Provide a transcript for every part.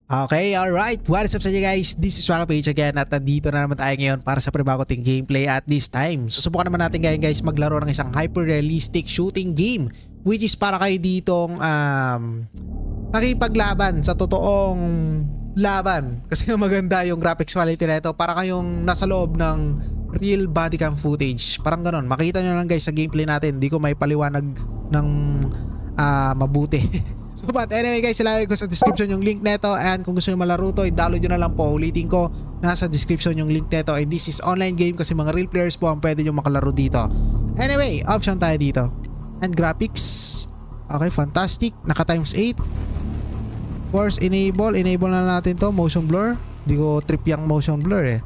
Okay, alright. What is up sa inyo guys? This is Waka Page again at nandito na naman tayo ngayon para sa panibagong gameplay at this time. Susubukan naman natin ngayon guys maglaro ng isang hyper-realistic shooting game which is para kayo ditong nakipaglaban sa totoong laban. Kasi maganda yung graphics quality na ito para kayong nasa loob ng real bodycam footage. Parang ganon. Makita nyo lang guys sa gameplay natin. Hindi ko may paliwanag ng mabuti. So but anyway guys, ilalagay ko sa description yung link neto and kung gusto nyo malaro to, i-download nyo na lang po. Ulitin ko, nasa description yung link neto and this is online game kasi mga real players po ang pwede nyo makalaro dito. Anyway, option tayo dito. And graphics. Okay, fantastic. Naka times 8. Force enable. Enable na natin to. Motion blur. Di ko trip yung motion blur eh.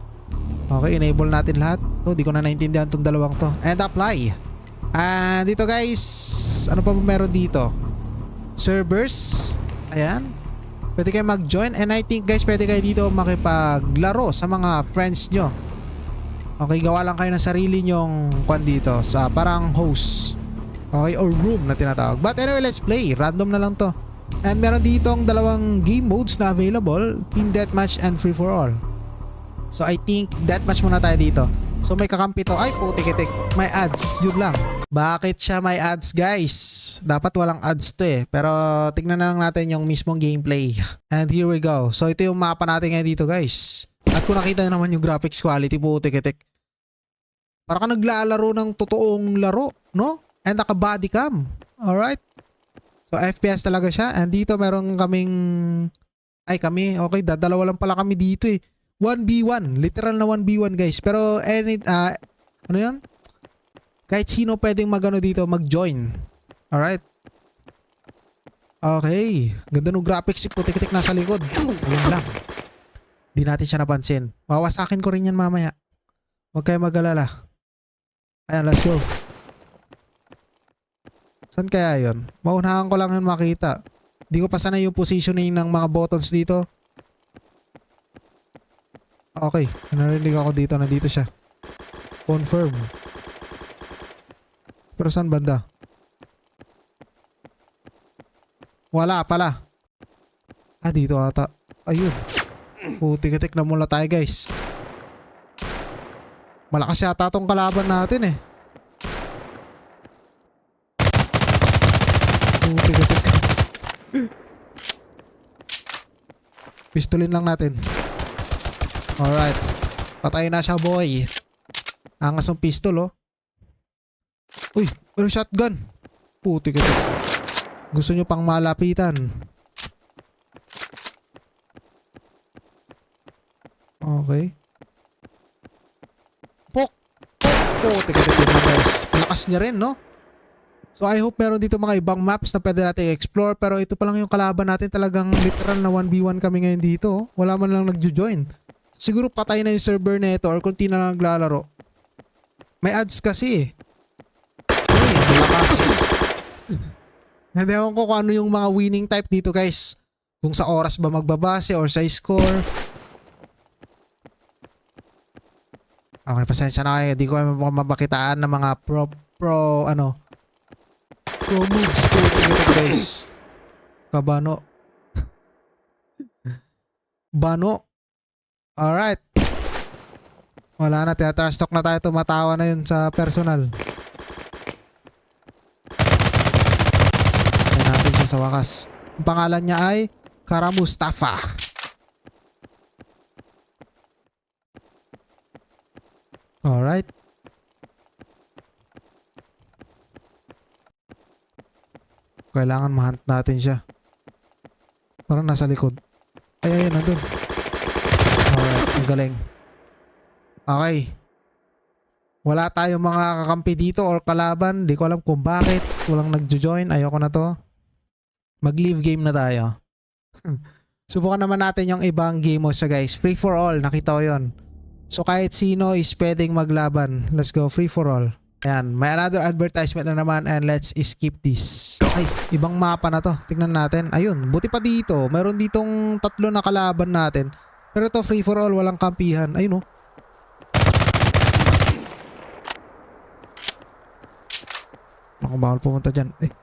Okay, enable natin lahat. To, di ko na naintindihan tong dalawang to. And apply. And dito guys, ano pa meron dito? Servers. Ayan. Pwede kayo mag-join and I think guys pwede kayo dito makipaglaro sa mga friends nyo. Okay, gawa lang kayo ng sarili nyong kwan dito sa parang host. Okay, or room na tinatawag. But anyway, let's play. Random na lang to. And meron ditong dalawang game modes na available. Team Deathmatch and Free for All. So I think Deathmatch muna tayo dito. So may kakampi to. Ay, putik-itik. May ads. Yun lang. Bakit siya may ads guys? Dapat walang ads to eh. Pero tignan na lang natin yung mismong gameplay. And here we go. So ito yung mapa natin ngayon dito guys. At kung nakita nyo naman yung graphics quality, putik-itik. Para ka naglalaro ng totoong laro, no? And naka body cam. Alright? So FPS talaga siya. And dito meron kaming... Ay kami, okay, dadalawa lang pala kami dito eh. 1v1, literal na 1v1 guys. Pero ano yan? Kahit sino pwedeng magano dito, mag-join. Alright. Okay. Ganda ng graphics, putik-tik nasa likod. Ayun lang. Di natin siya napansin. Wawasakin ko rin yan mamaya. Huwag kayo mag-alala. Ayan, let's go. Saan kaya yun? Maunahan ko lang yun makita. Di ko pa sanay yung positioning ng mga buttons dito. Okay, narinig ako dito. Nandito siya. Confirm. Pero saan banda? Wala pala. Ah, dito ata. Ayun. Putik-itik na mula tayo guys. Malakas yata tong kalaban natin eh. Putik-itik. Pistolin lang natin. Alright. Patay na siya boy. Angas ng pistol oh. Uy, pero shotgun. Putik-itik. Gusto nyo pang malapitan. Okay. Pok! Putik-itik na guys. Lakas niya rin no? So I hope meron dito mga ibang maps na pwede natin i-explore. Pero ito pa lang yung kalaban natin. Talagang literal na 1v1 kami ngayon dito oh. Wala man lang nagjo-join. Siguro patay na yung server na ito or kung di na lang naglalaro. May ads kasi eh. Uy, malakas. Hindi ewan ko kung ano yung mga winning type dito guys. Kung sa oras ba magbabase or sa score. Okay, pasensya na kayo. Di ko mabakitaan ng mga pro moves po dito guys. Kabano. Bano. Alright. Wala na, theater stock na tayo. Tumatawa na yun sa personal. Ayan natin siya sa wakas. Ang pangalan niya ay Kara Mustafa. Alright. Kailangan ma-hunt natin siya. Parang nasa likod. Ay, ayun, nandun. Alright, ang galing. Okay. Wala tayong mga kakampi dito or kalaban. Di ko alam kung bakit. Walang nagjo-join. Ayoko na to. Mag-leave game na tayo. Subukan naman natin yung ibang game mo sa guys. Free for all. Nakita ko yun. So kahit sino is pwedeng maglaban. Let's go. Free for all. Ayan. May another advertisement na naman and let's skip this. Ay, ibang mapa na to. Tignan natin. Ayun. Buti pa dito. Meron ditong 3 na kalaban natin. Pero to free for all, walang kampihan. Ayun oh. Ako bawal pumunta dyan. Eh.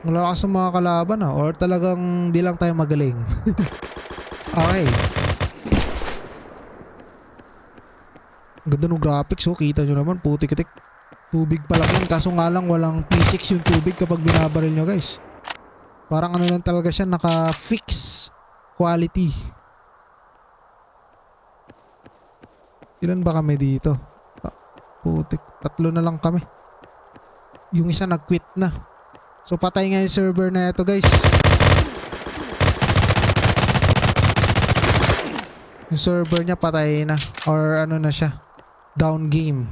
Wala ka sa mga kalaban or talagang di lang tayo magaling. Okay. Ganda ng graphics kita nyo naman, putik-itik. Tubig pa lang yan, kaso nga lang walang P6 yung tubig kapag binabaril nyo guys. Parang ano lang talaga siya, naka-fix quality. Ilan ba kami dito? Putik, 3 na lang kami. Yung isa nag-quit na. So patay nga yung server na ito guys. Yung server niya patay na. Or ano na siya, down game.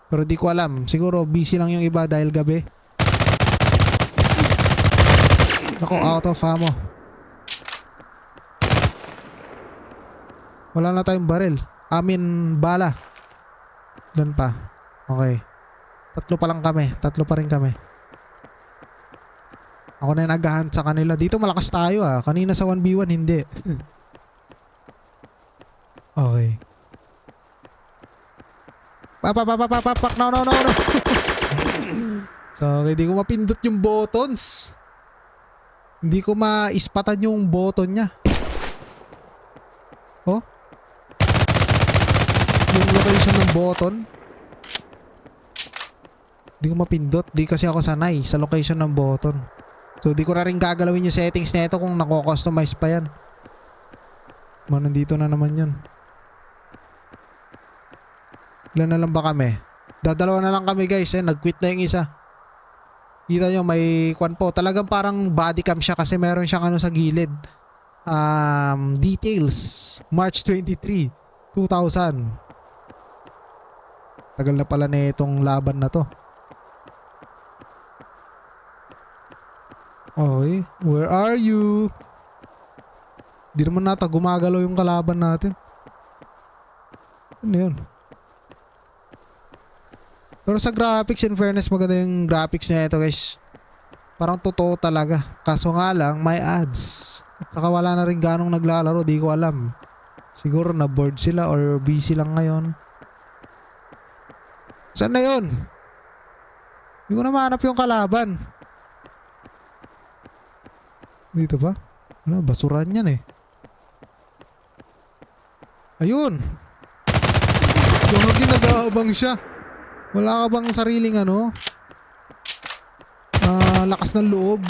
Pero di ko alam, siguro busy lang yung iba dahil gabi. Ako, out of ammo. Wala na tayong baril. Bala. Doon pa. Okay. 3 pa lang kami. 3 pa rin kami. Ako na yung nag-hunt sa kanila. Dito malakas tayo Kanina sa 1v1 hindi. Okay. Papak. No. So, okay. Di ko mapindot yung buttons. Hindi ko maispatan yung button niya. Oh? Yung location ng button. Hindi ko mapindot. Di kasi ako sanay sa location ng button. So, di ko na rin gagalawin yung settings nito kung nako-customize pa yan. Nandito na naman yun. Ilan na lang ba kami? Dadalawa na lang kami guys. Nag-quit na yung isa. Kita nyo may kwan po. Talagang parang body cam siya kasi meron siyang ano sa gilid. Details. March 23, 2000. Tagal na pala na itong laban na to. Okay. Where are you? Di naman nata gumagalaw yung kalaban natin. Ano yun? Pero sa graphics, in fairness, maganda yung graphics niya ito guys. Parang totoo talaga. Kaso nga lang, may ads. At saka wala na rin ganong naglalaro, di ko alam. Siguro na bored sila or busy lang ngayon. Saan na yun? Hindi ko na mahanap yung kalaban. Dito ba? Ano, basuran yan Ayun! Gawagin nag-aabang siya. Wala ka bang sariling ano? Lakas ng loob?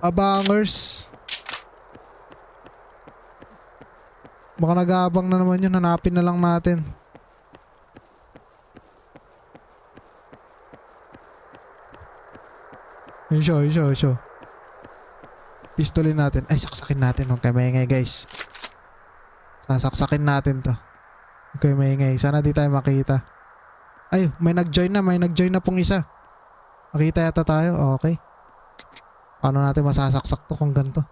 Abangers? Baka nag-aabang na naman yun. Hanapin na lang natin. Yun siya. Pistolin natin. Ay, saksakin natin. Huwag kayo maingay guys. Sasaksakin natin to. Huwag kayo maingay. Sana di tayo makita. Ay, may nag-join na pong isa. Makita yata tayo. Okay. Paano natin masasaksak to kung ganito?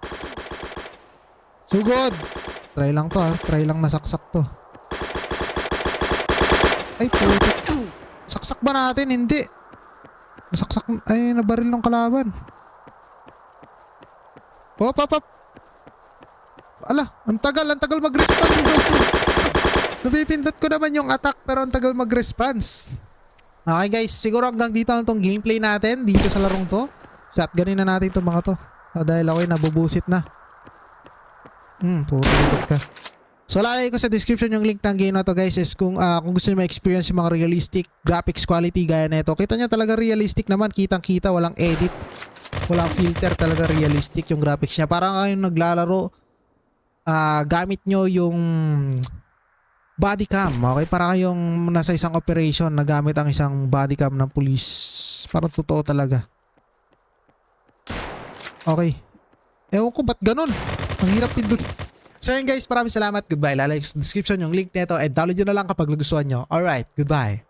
Sugod! Try lang to Try lang nasaksak to. Ay, puto. Saksak ba natin? Hindi. Nasaksak. Ay, nabaril ng kalaban. Hop. Ala, ang tagal mag-response to. Napipindot ko naman yung attack pero ang tagal mag-response. Okay guys, siguro hanggang dito lang tong gameplay natin dito sa larong to. Shotgunin na natin itong mga to. Dahil ako'y nabubusit na. Puto ka. So lalagay ko sa description yung link ng game na to guys is kung gusto nyo ma-experience yung mga realistic graphics quality gaya na ito. Kita nyo talaga realistic naman. Kitang-kita, walang edit. Walang filter, talaga realistic yung graphics niya. Parang kayong naglalaro gamit nyo yung body cam. Okay? Para kayong nasa isang operation na gamit ang isang body cam ng police. Parang totoo talaga. Okay. Ewan ko ba't ganun? Ang hirap pindot. So yun guys, maraming salamat. Goodbye. Lalagay ko sa description yung link nito and download nyo na lang kapag nagustuhan nyo. Alright, goodbye.